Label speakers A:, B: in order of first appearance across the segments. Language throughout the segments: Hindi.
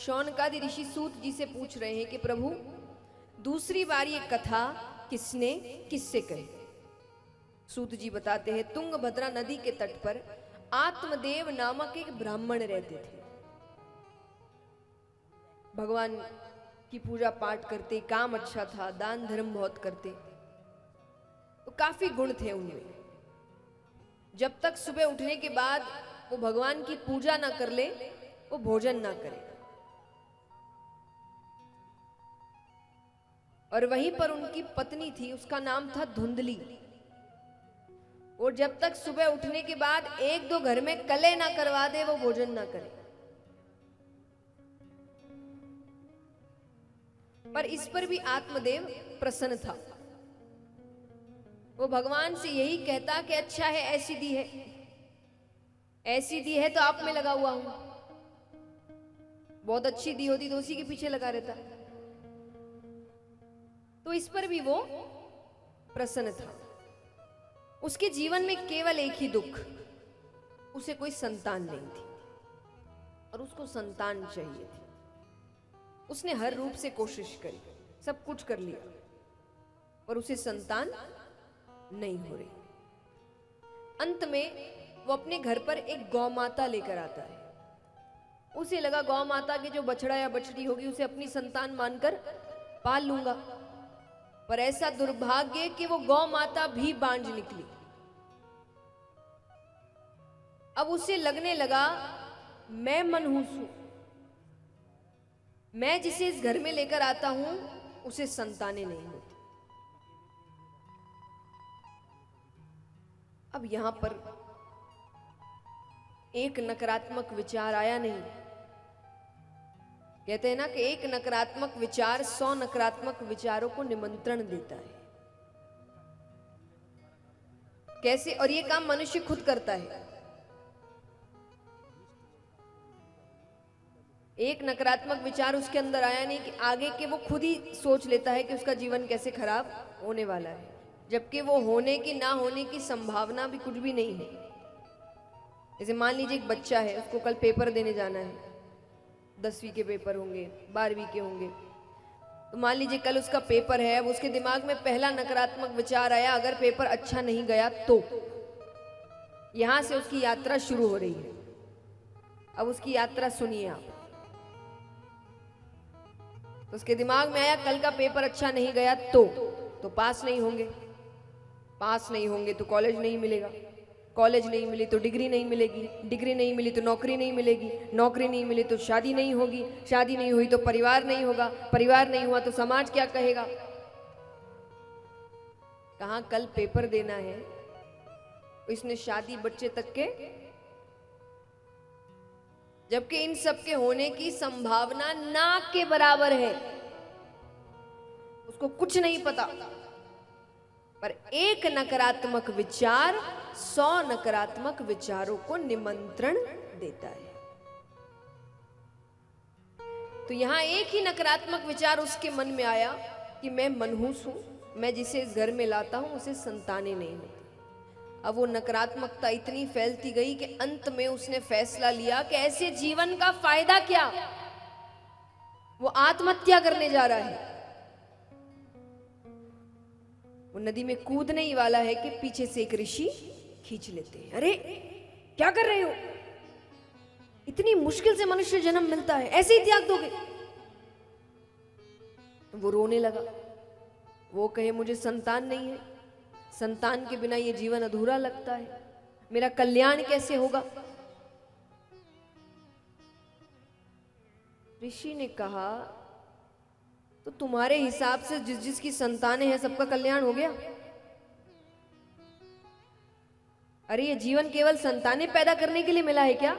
A: शौनकादि ऋषि सूत जी से पूछ रहे हैं कि प्रभु दूसरी बार ये कथा किसने किससे कही। सूत जी बताते हैं तुंगभद्रा नदी के तट पर आत्मदेव नामक एक ब्राह्मण रहते थे। भगवान की पूजा पाठ करते, काम अच्छा था, दान धर्म बहुत करते, तो काफी गुण थे उनमें। जब तक सुबह उठने के बाद वो भगवान की पूजा ना कर ले, वो भोजन ना करे। और वहीं पर उनकी पत्नी थी, उसका नाम था धुंधली। और जब तक सुबह उठने के बाद एक दो घर में कले ना करवा दे, वो भोजन ना करे। पर इस पर भी आत्मदेव प्रसन्न था। वो भगवान से यही कहता कि अच्छा है, ऐसी दी है, ऐसी दी है तो आप में लगा हुआ हूं। बहुत अच्छी दी होती तो उसी के पीछे लगा रहता। तो इस पर भी वो प्रसन्न था। उसके जीवन में केवल एक ही दुख, उसे कोई संतान नहीं थी और उसको संतान चाहिए थी। उसने हर रूप से कोशिश करी, सब कुछ कर लिया, पर उसे संतान नहीं हो रही। अंत में वो अपने घर पर एक गौ माता लेकर आता है। उसे लगा गौ माता के जो बछड़ा या बछड़ी होगी उसे अपनी संतान मानकर पाल लूंगा, पर ऐसा दुर्भाग्य कि वो गौ माता भी बांझ निकली। अब उसे लगने लगा मैं मनहूस हूं, मैं जिसे इस घर में लेकर आता हूं उसे संतानें नहीं होती। अब यहां पर एक नकारात्मक विचार आया नहीं। कहते हैं ना कि एक नकारात्मक विचार 100 नकारात्मक विचारों को निमंत्रण देता है। कैसे? और ये काम मनुष्य खुद करता है। एक नकारात्मक विचार उसके अंदर आया नहीं कि आगे के वो खुद ही सोच लेता है कि उसका जीवन कैसे खराब होने वाला है, जबकि वो होने की ना होने की संभावना भी कुछ भी नहीं है। जैसे मान लीजिए एक बच्चा है, उसको कल पेपर देने जाना है, 10वीं के पेपर होंगे, 12वीं के होंगे। तो मान लीजिए कल उसका पेपर है। अब उसके दिमाग में पहला नकारात्मक विचार आया, अगर पेपर अच्छा नहीं गया तो। यहां से उसकी यात्रा शुरू हो रही है। अब उसकी यात्रा सुनिए आप। तो उसके दिमाग में आया कल का पेपर अच्छा नहीं गया तो पास नहीं होंगे, पास नहीं होंगे तो कॉलेज नहीं मिलेगा, कॉलेज नहीं मिली तो डिग्री नहीं मिलेगी, डिग्री नहीं मिली तो नौकरी नहीं मिलेगी, नौकरी नहीं मिली तो शादी नहीं होगी, शादी नहीं हुई तो परिवार नहीं होगा, परिवार नहीं हुआ तो समाज क्या कहेगा। कहां कल पेपर देना है, इसने शादी बच्चे तक के, जबकि इन सब के होने की संभावना ना के बराबर है। उसको कुछ नहीं पता, पर एक नकारात्मक विचार 100 नकारात्मक विचारों को निमंत्रण देता है। तो यहां एक ही नकारात्मक विचार उसके मन में आया कि मैं मनहूस हूं, मैं जिसे इस घर में लाता हूं उसे संतानें नहीं होती। अब वो नकारात्मकता इतनी फैलती गई कि अंत में उसने फैसला लिया कि ऐसे जीवन का फायदा क्या, वो आत्महत्या करने जा रहा है। वो नदी में कूदने ही वाला है कि पीछे से एक ऋषि खींच लेते हैं। अरे क्या कर रहे हो, इतनी मुश्किल से मनुष्य जन्म मिलता है, ऐसे ही त्याग दोगे? वो रोने लगा। वो कहे मुझे संतान नहीं है, संतान के बिना ये जीवन अधूरा लगता है, मेरा कल्याण कैसे होगा? ऋषि ने कहा तो तुम्हारे हिसाब से जिस जिसकी संतानें हैं सबका कल्याण हो गया? अरे ये जीवन केवल संतानें पैदा करने के लिए मिला है क्या?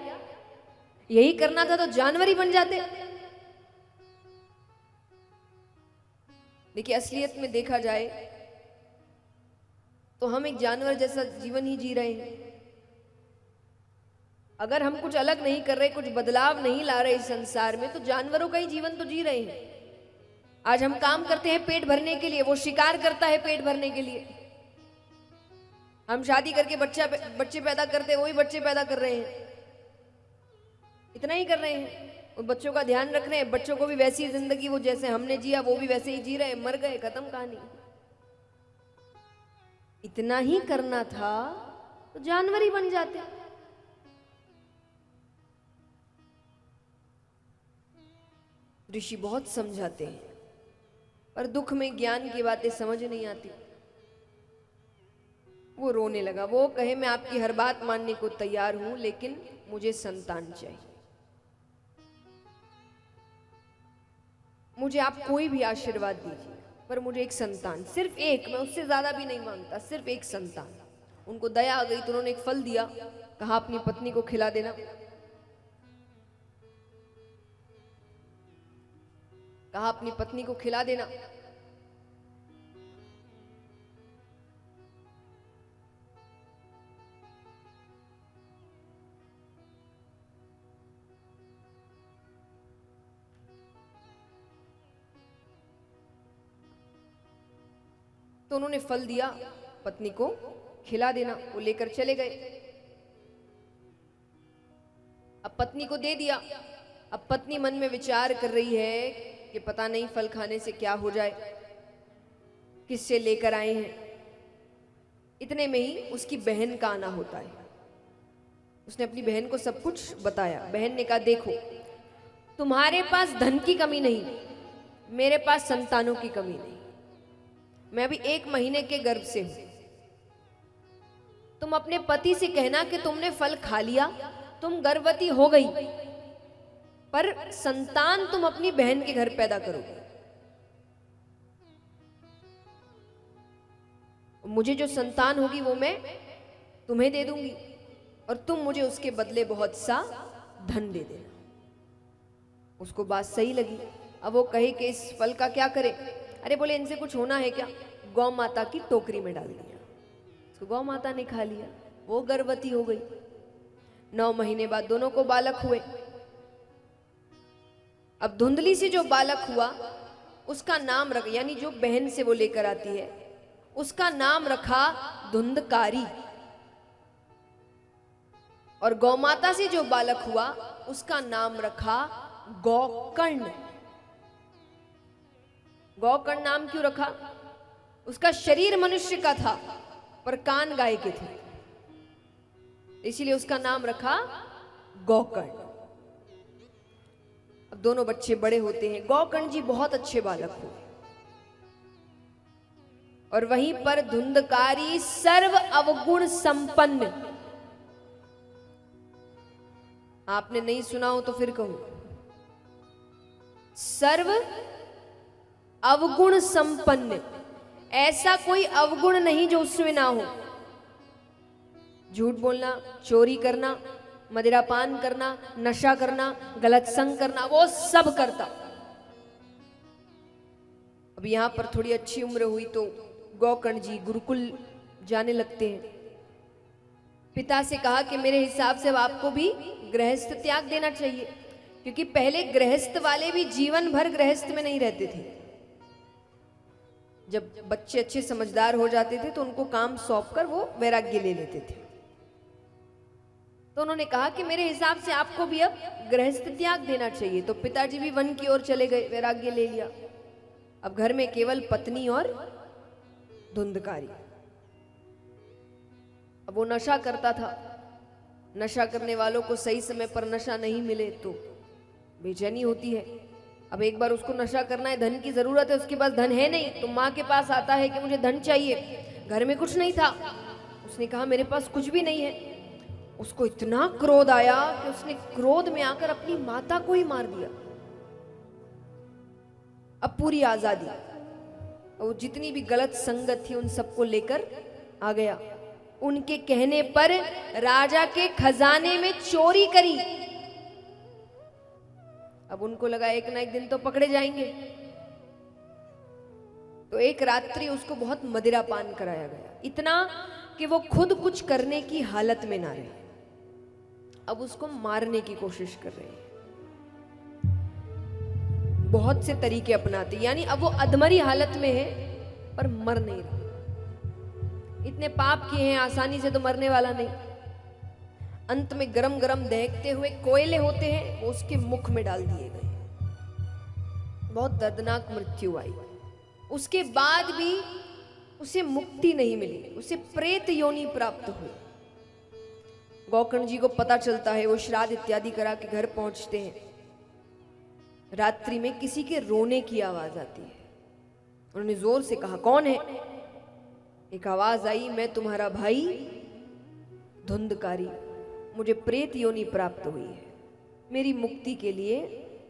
A: यही करना था तो जानवर ही बन जाते। देखिए असलियत में देखा जाए तो हम एक जानवर जैसा जीवन ही जी रहे हैं। अगर हम कुछ अलग नहीं कर रहे, कुछ बदलाव नहीं ला रहे इस संसार में, तो जानवरों का ही जीवन तो जी रहे हैं। आज हम काम करते हैं पेट भरने के लिए, वो शिकार करता है पेट भरने के लिए। हम शादी करके बच्चे पैदा करते हैं, वही बच्चे पैदा कर रहे हैं, इतना ही कर रहे हैं। उन बच्चों का ध्यान रख रहे हैं, बच्चों को भी वैसी जिंदगी वो जैसे हमने जिया वो भी वैसे ही जी रहे हैं, मर गए, खत्म कहानी। इतना ही करना था तो जानवर ही बन जाते। ऋषि बहुत समझाते हैं पर दुख में ज्ञान की बातें समझ नहीं आती। वो रोने लगा। वो कहे मैं आपकी हर बात मानने को तैयार हूं लेकिन मुझे संतान चाहिए। मुझे आप कोई भी आशीर्वाद दीजिए पर मुझे एक संतान, सिर्फ एक, मैं उससे ज्यादा भी नहीं मांगता, सिर्फ एक संतान। उनको दया आ गई तो उन्होंने एक फल दिया, कहा अपनी पत्नी को खिला देना। कहा अपनी पत्नी को खिला देना। तो उन्होंने फल दिया, पत्नी को खिला देना। वो लेकर चले गए। अब पत्नी को दे दिया। अब पत्नी मन में विचार कर रही है कि पता नहीं फल खाने से क्या हो जाए, किससे लेकर आए हैं। इतने में ही उसकी बहन का आना होता है। उसने अपनी बहन को सब कुछ बताया। बहन ने कहा देखो, तुम्हारे पास धन की कमी नहीं, मेरे पास संतानों की कमी नहीं। मैं अभी 1 महीने के गर्भ से हूं। तुम अपने पति से कहना कि तुमने फल खा लिया, तुम गर्भवती हो गई, पर संतान तुम अपनी बहन के घर पैदा करोगे। मुझे जो संतान होगी वो मैं तुम्हें दे दूंगी और तुम मुझे उसके बदले बहुत सा धन दे देना। उसको बात सही लगी। अब वो कहे कि इस फल का क्या करे। अरे बोले इनसे कुछ होना है क्या। गौ माता की टोकरी में डाल दिया। तो गौ माता ने खा लिया, वो गर्भवती हो गई। 9 महीने बाद दोनों को बालक हुए। अब धुंधली से जो बालक हुआ उसका नाम रख, यानी जो बहन से वो लेकर आती है उसका नाम रखा धुंधकारी। और गौमाता से जो बालक हुआ उसका नाम रखा गौकर्ण। गौकर्ण नाम क्यों रखा। उसका शरीर मनुष्य का था पर कान गाय के थे, इसीलिए उसका नाम रखा गौकर्ण। अब दोनों बच्चे बड़े होते हैं। गौकर्ण जी बहुत अच्छे बालक हुए और वहीं पर धुंधकारी सर्व अवगुण संपन्न। आपने नहीं सुना हो तो फिर कहूं, सर्व अवगुण संपन्न। ऐसा कोई अवगुण नहीं जो उसमें ना हो। झूठ बोलना, चोरी करना, मदिरापान करना, नशा करना, गलत संग करना, वो सब करता। अब यहां पर थोड़ी अच्छी उम्र हुई तो गौकर्ण जी गुरुकुल जाने लगते हैं। पिता से कहा कि मेरे हिसाब से अब आपको भी गृहस्थ त्याग देना चाहिए, क्योंकि पहले गृहस्थ वाले भी जीवन भर गृहस्थ में नहीं रहते थे। जब बच्चे अच्छे समझदार हो जाते थे तो उनको काम सौंपकर वो वैराग्य ले लेते थे। तो उन्होंने कहा कि मेरे हिसाब से आपको भी अब गृहस्थ त्याग देना चाहिए। तो पिताजी भी वन की ओर चले गए, वैराग्य ले लिया। अब घर में केवल पत्नी और धुंधकारी। अब वो नशा करता था। नशा करने वालों को सही समय पर नशा नहीं मिले तो बेचैनी होती है। अब एक बार उसको नशा करना है, धन की जरूरत है, उसके पास धन है नहीं, तो माँ के पास आता है कि मुझे धन चाहिए। घर में कुछ नहीं था। उसने कहा मेरे पास कुछ भी नहीं है। उसको इतना क्रोध आया कि उसने क्रोध में आकर अपनी माता को ही मार दिया। अब पूरी आजादी, और जितनी भी गलत संगत थी उन सबको लेकर आ गया। उनके कहने पर राजा के खजाने में चोरी करी। अब उनको लगा एक ना एक दिन तो पकड़े जाएंगे, तो एक रात्रि उसको बहुत मदिरा पान कराया गया, इतना कि वो खुद कुछ करने की हालत में ना रहे। अब उसको मारने की कोशिश कर रहे हैं। बहुत से तरीके अपनाते, यानी अब वो अधमरी हालत में है पर मर नहीं रहा। इतने पाप किए हैं, आसानी से तो मरने वाला नहीं। अंत में गरम गरम दहकते हुए कोयले होते हैं, वो उसके मुख में डाल दिए गए। बहुत दर्दनाक मृत्यु आई। उसके बाद भी उसे मुक्ति नहीं मिली, उसे प्रेत योनि प्राप्त हुई। गौकर्ण जी को पता चलता है, वो श्राद्ध इत्यादि करा के घर पहुंचते हैं। रात्रि में किसी के रोने की आवाज आती है। उन्होंने जोर से कहा, कौन है? एक आवाज आई, मैं तुम्हारा भाई धुंधकारी, मुझे प्रेत योनि प्राप्त हुई है, मेरी मुक्ति के लिए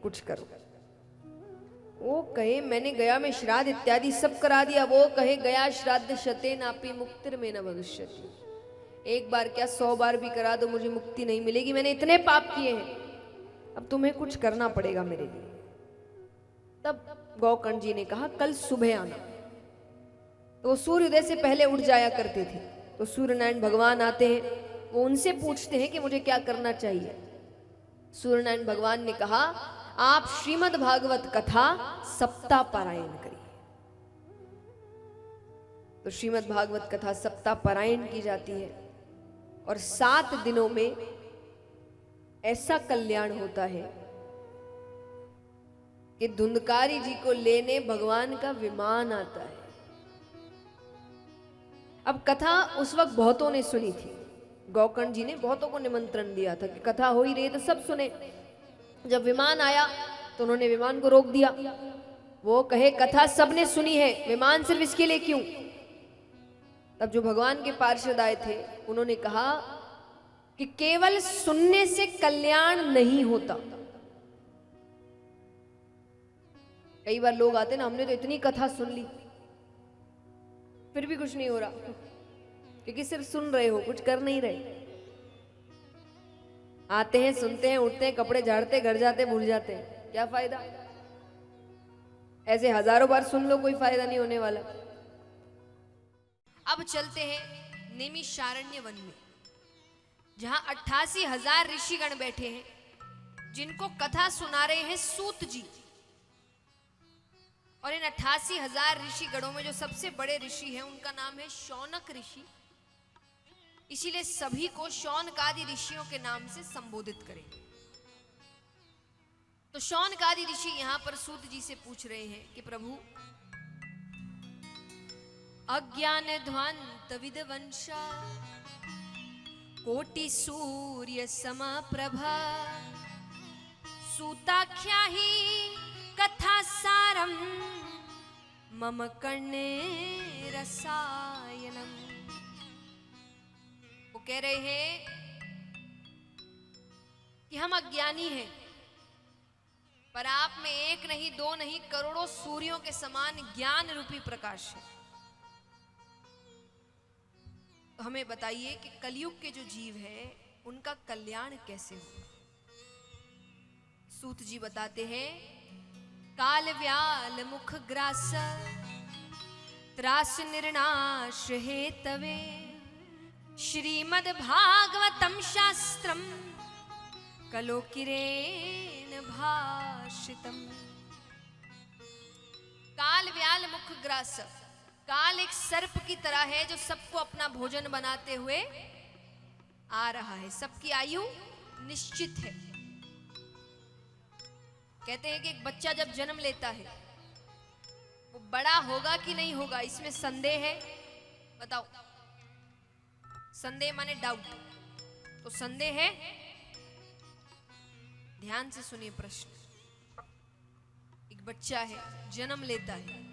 A: कुछ करो। वो कहे, मैंने गया में श्राद्ध इत्यादि सब करा दिया। वो कहे, गया श्राद्ध शते नापि मुक्तिर में न भविष्यति। एक बार क्या 100 बार भी करा दो, मुझे मुक्ति नहीं मिलेगी। मैंने इतने पाप किए हैं, अब तुम्हें कुछ करना पड़ेगा मेरे लिए। तब गौकर्ण जी ने कहा, कल सुबह आना। तो वो सूर्योदय से पहले उठ जाया करते थे। तो सूर्यनारायण भगवान आते हैं, वो उनसे पूछते हैं कि मुझे क्या करना चाहिए। सूर्यनारायण भगवान ने कहा, आप श्रीमद् भागवत कथा सप्ताह पारायण करिए। तो श्रीमद् भागवत कथा सप्ताह पारायण की जाती है और 7 दिनों में ऐसा कल्याण होता है कि धुंधकारी जी को लेने भगवान का विमान आता है। अब कथा उस वक्त बहुतों ने सुनी थी। गौकर्ण जी ने बहुतों को निमंत्रण दिया था कि कथा हो ही रही है तो सब सुने। जब विमान आया तो उन्होंने विमान को रोक दिया। वो कहे, कथा सबने सुनी है, विमान सिर्फ इसके लिए क्यों? तब जो भगवान के पार्षद आए थे, उन्होंने कहा कि केवल सुनने से कल्याण नहीं होता। कई बार लोग आते ना, हमने तो इतनी कथा सुन ली फिर भी कुछ नहीं हो रहा, क्योंकि सिर्फ सुन रहे हो, कुछ कर नहीं रहे। आते हैं, सुनते हैं, उठते हैं, कपड़े झाड़ते, घर जाते, भूल जाते हैं, क्या फायदा? ऐसे हजारों बार सुन लो, कोई फायदा नहीं होने वाला। अब चलते हैं नैमिषारण्य वन में, जहां 88,000 ऋषिगण बैठे हैं, जिनको कथा सुना रहे हैं सूत जी। और इन 88,000 ऋषिगणों में जो सबसे बड़े ऋषि हैं, उनका नाम है शौनक ऋषि। इसीलिए सभी को शौनकादि ऋषियों के नाम से संबोधित करें। तो शौनकादि ऋषि यहां पर सूत जी से पूछ रहे हैं कि प्रभु, अज्ञान ध्वांत विदवंशा कोटि सूर्य समप्रभा सूताख्या ही कथा सारम मम कर्णे रसायनम। वो कह रहे हैं कि हम अज्ञानी हैं, पर आप में एक नहीं, दो नहीं, करोड़ों सूर्यों के समान ज्ञान रूपी प्रकाश है। तो हमें बताइए कि कलयुग के जो जीव है, उनका कल्याण कैसे होगा? सूत जी बताते हैं, काल व्याल मुख ग्रास त्रास निर्नाश हेतवे श्रीमद् भागवतम शास्त्रम कलोकिरेण भाषितम। काल व्याल मुख ग्रास, काल एक सर्प की तरह है जो सबको अपना भोजन बनाते हुए आ रहा है। सबकी आयु निश्चित है। कहते हैं कि एक बच्चा जब जन्म लेता है, वो बड़ा होगा कि नहीं होगा, इसमें संदेह है? बताओ। संदेह माने डाउट। तो संदेह है? ध्यान से सुनिए प्रश्न। एक बच्चा है, जन्म लेता है,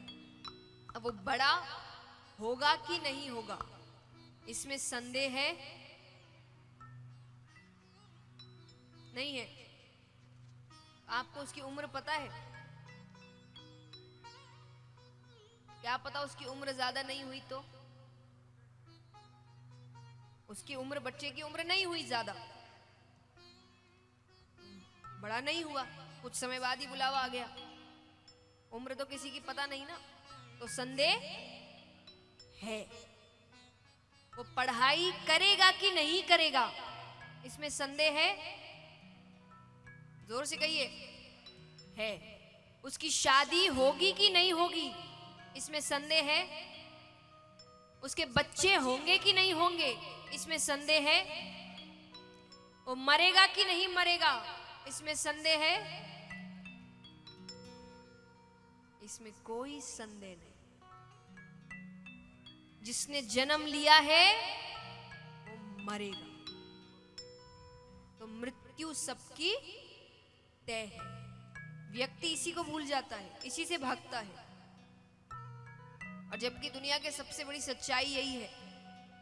A: अब वो बड़ा होगा कि नहीं होगा, इसमें संदेह है? नहीं है। आपको उसकी उम्र पता है? क्या पता उसकी उम्र ज्यादा नहीं हुई तो? उसकी उम्र, बच्चे की उम्र नहीं हुई ज्यादा, बड़ा नहीं हुआ, कुछ समय बाद ही बुलावा आ गया, उम्र तो किसी की पता नहीं ना। तो संदेह है। वो पढ़ाई करेगा कि नहीं करेगा, इसमें संदेह है? जोर से कहिए। है। उसकी शादी होगी कि नहीं होगी, इसमें संदेह है? उसके बच्चे होंगे कि नहीं होंगे, इसमें संदेह है? वो मरेगा कि नहीं मरेगा, इसमें संदेह है? इसमें कोई संदेह नहीं। जिसने जन्म लिया है वो मरेगा। तो मृत्यु सबकी तय है। व्यक्ति इसी को भूल जाता है, इसी से भागता है। और जबकि दुनिया के सबसे बड़ी सच्चाई यही है